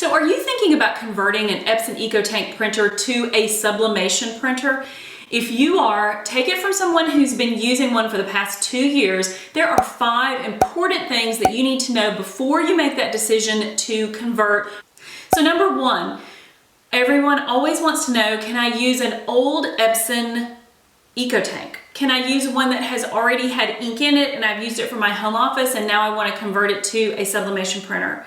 So are you thinking about converting an EPSON ECO TANK printer to a sublimation printer? If you are, take it from someone who's been using one for the past 2 years. There are 5 important things that you need to know before you make that decision to convert. So number 1, everyone always wants to know, can I use an old EPSON ECO TANK? Can I use one that has already had ink in it and I've used it for my home office and now I want to convert it to a sublimation printer?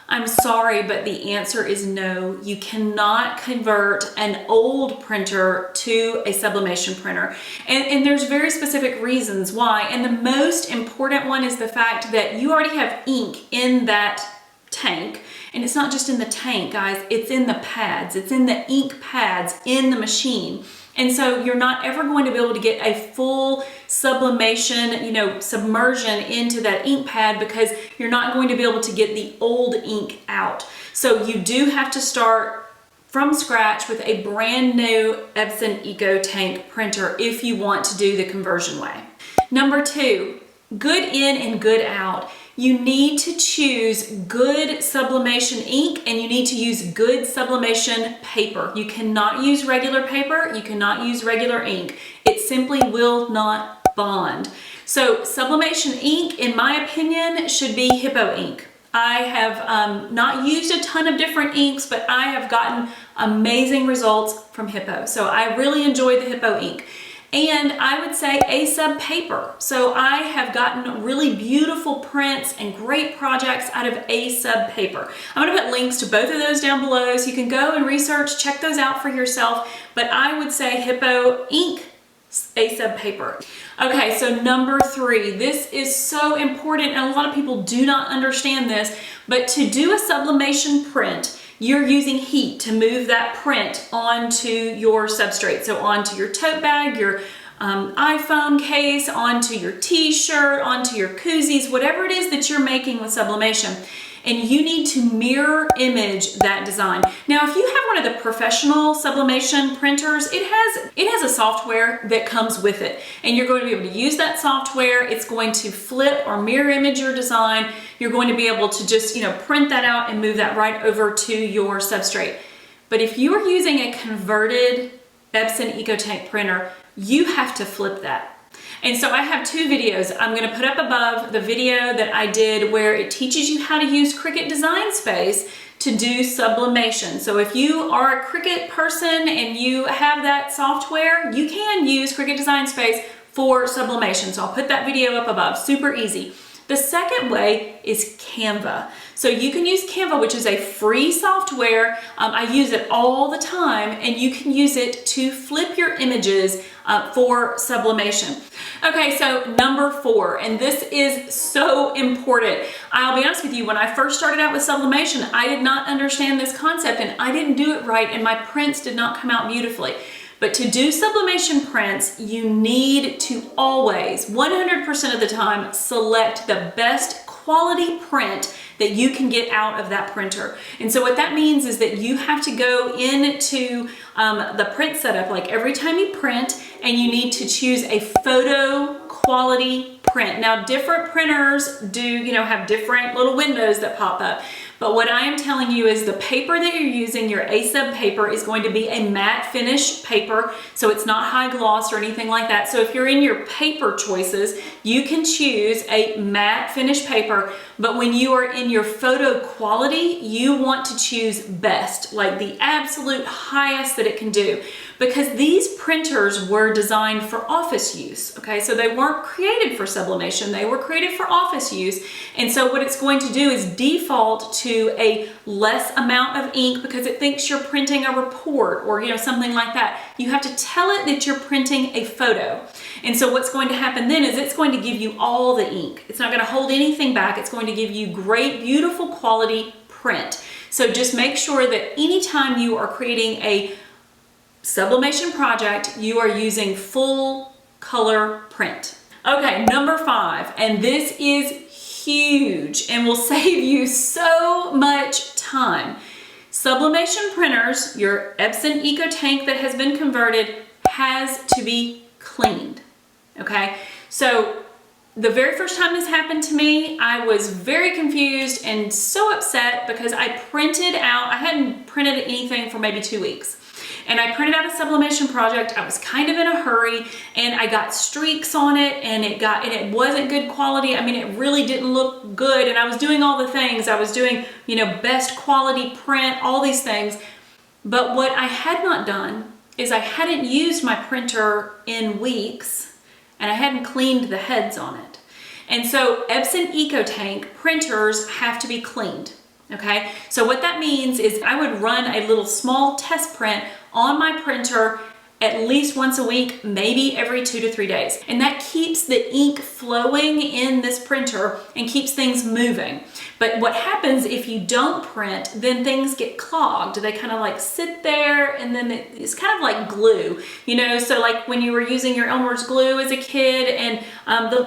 I'm sorry, but the answer is no. You cannot convert an old printer to a sublimation printer. And there's very specific reasons why. And the most important one is the fact that you already have ink in that tank. And it's not just in the tank, guys, it's in the pads. It's in the ink pads in the machine. And so you're not ever going to be able to get a full sublimation, submersion into that ink pad because you're not going to be able to get the old ink out. So you do have to start from scratch with a brand new EPSON ECO TANK printer if you want to do the conversion way. Number 2, good in and good out. You need to choose good sublimation ink and you need to use good sublimation paper. You cannot use regular paper, you cannot use regular ink. It simply will not bond. So sublimation ink, in my opinion, should be Hippo ink. I have not used a ton of different inks, but I have gotten amazing results from Hippo. So I really enjoy the Hippo ink. And I would say A-sub paper. So I have gotten really beautiful prints and great projects out of A-sub paper. I'm gonna put links to both of those down below so you can go and research, check those out for yourself. But I would say Hippo ink, A-sub paper. Okay, so number 3, this is so important and a lot of people do not understand this, but to do a sublimation print, you're using heat to move that print onto your substrate. So onto your tote bag, your iPhone case, onto your t-shirt, onto your koozies, whatever it is that you're making with sublimation. And you need to mirror image that design. Now, if you have one of the professional sublimation printers, it has a software that comes with it. And you're going to be able to use that software. It's going to flip or mirror image your design. You're going to be able to just, print that out and move that right over to your substrate. But if you are using a converted EPSON ECO TANK printer, you have to flip that. And so I have 2 videos. I'm gonna put up above the video that I did where it teaches you how to use Cricut Design Space to do sublimation. So if you are a Cricut person and you have that software, you can use Cricut Design Space for sublimation. So I'll put that video up above, super easy. The second way is Canva. So you can use Canva, which is a free software. I use it all the time, and you can use it to flip your images for sublimation. Okay, so number 4, and this is so important. I'll be honest with you, when I first started out with sublimation, I did not understand this concept and I didn't do it right and my prints did not come out beautifully. But to do sublimation prints, you need to always, 100% of the time, select the best quality print that you can get out of that printer. And so what that means is that you have to go into the print setup like every time you print, and you need to choose a photo quality print. Now, different printers do, have different little windows that pop up. But what I am telling you is the paper that you're using, your A-sub paper, is going to be a matte finish paper. So it's not high gloss or anything like that. So if you're in your paper choices, you can choose a matte finish paper. But when you are in your photo quality, you want to choose best, like the absolute highest that it can do. Because these printers were designed for office use, okay? So they weren't created for sublimation, they were created for office use. And so what it's going to do is default to a less amount of ink because it thinks you're printing a report or something like that. You have to tell it that you're printing a photo. And so what's going to happen then is it's going to give you all the ink. It's not going to hold anything back. It's going to give you great, beautiful quality print. So just make sure that anytime you are creating a sublimation project, you are using full color print. Okay, number 5, and this is huge and will save you so much time. Sublimation printers, your EPSON ECO TANK that has been converted, has to be cleaned, okay? So The very first time this happened to me, I was very confused and so upset because I hadn't printed anything for maybe 2 weeks. And I printed out a sublimation project. I was kind of in a hurry and I got streaks on it and it wasn't good quality. I mean, it really didn't look good. And I was doing all the things. I was doing, you know, best quality print, all these things. But what I had not done is I hadn't used my printer in weeks and I hadn't cleaned the heads on it. And so EPSON ECO TANK printers have to be cleaned. Okay, so what that means is I would run a little small test print on my printer at least once a week, maybe every 2 to 3 days. And that keeps the ink flowing in this printer and keeps things moving. But what happens if you don't print, then things get clogged. They kind of like sit there and then it's kind of like glue, you know? So like when you were using your Elmer's glue as a kid and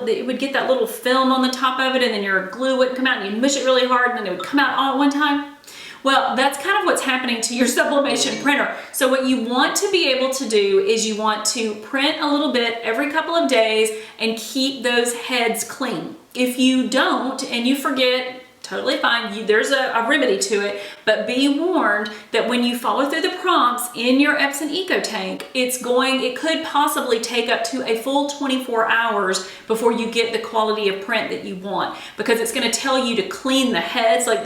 it would get that little film on the top of it and then your glue wouldn't come out and you'd mush it really hard and then it would come out all at one time. Well, that's kind of what's happening to your sublimation printer. So what you want to be able to do is you want to print a little bit every couple of days and keep those heads clean. If you don't and you forget, totally fine, there's a remedy to it, but be warned that when you follow through the prompts in your EPSON ECO Tank, it could possibly take up to a full 24 hours before you get the quality of print that you want, because it's going to tell you to clean the heads. Like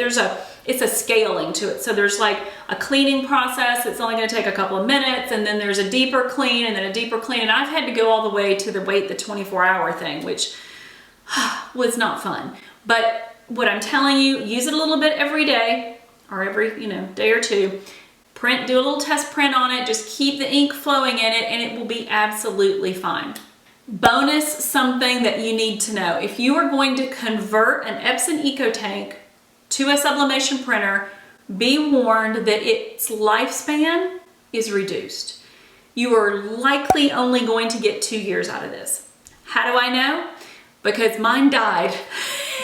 it's a scaling to it. So there's like a cleaning process. It's only going to take a couple of minutes, and then there's a deeper clean and then a deeper clean. And I've had to go all the way to the 24-hour thing, which was not fun. But what I'm telling you, use it a little bit every day or every, day or two. Print, do a little test print on it. Just keep the ink flowing in it and it will be absolutely fine. Bonus, something that you need to know. If you are going to convert an EPSON ECO Tank to a sublimation printer, be warned that its lifespan is reduced. You are likely only going to get 2 years out of this. How do I know? Because mine died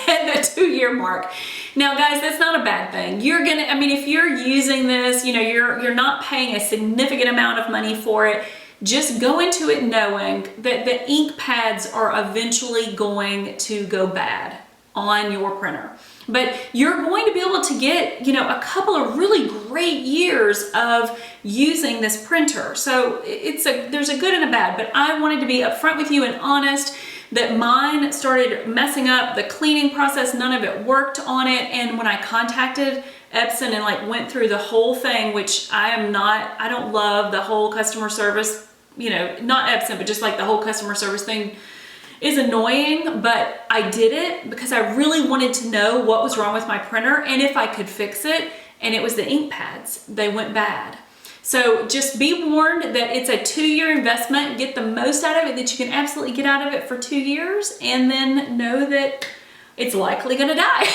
at the 2-year mark. Now guys, that's not a bad thing. If you're using this, you're not paying a significant amount of money for it. Just go into it knowing that the ink pads are eventually going to go bad on your printer. But you're going to be able to get, a couple of really great years of using this printer. So there's a good and a bad, but I wanted to be upfront with you and honest that mine started messing up the cleaning process. None of it worked on it. And when I contacted EPSON and went through the whole thing, which I don't love the whole customer service, not EPSON, but just the whole customer service thing is annoying, but I did it because I really wanted to know what was wrong with my printer and if I could fix it. And it was the ink pads. They went bad. So just be warned that it's a 2-year investment. Get the most out of it that you can absolutely get out of it for 2 years, and then know that it's likely gonna die.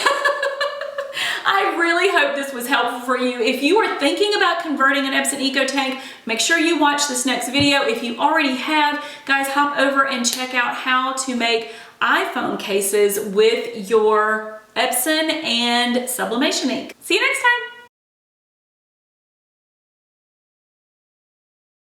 I really hope this was helpful for you. If you are thinking about converting an EPSON ECO Tank, make sure you watch this next video. If you already have, guys, hop over and check out how to make iPhone cases with your EPSON and sublimation ink. See you next time.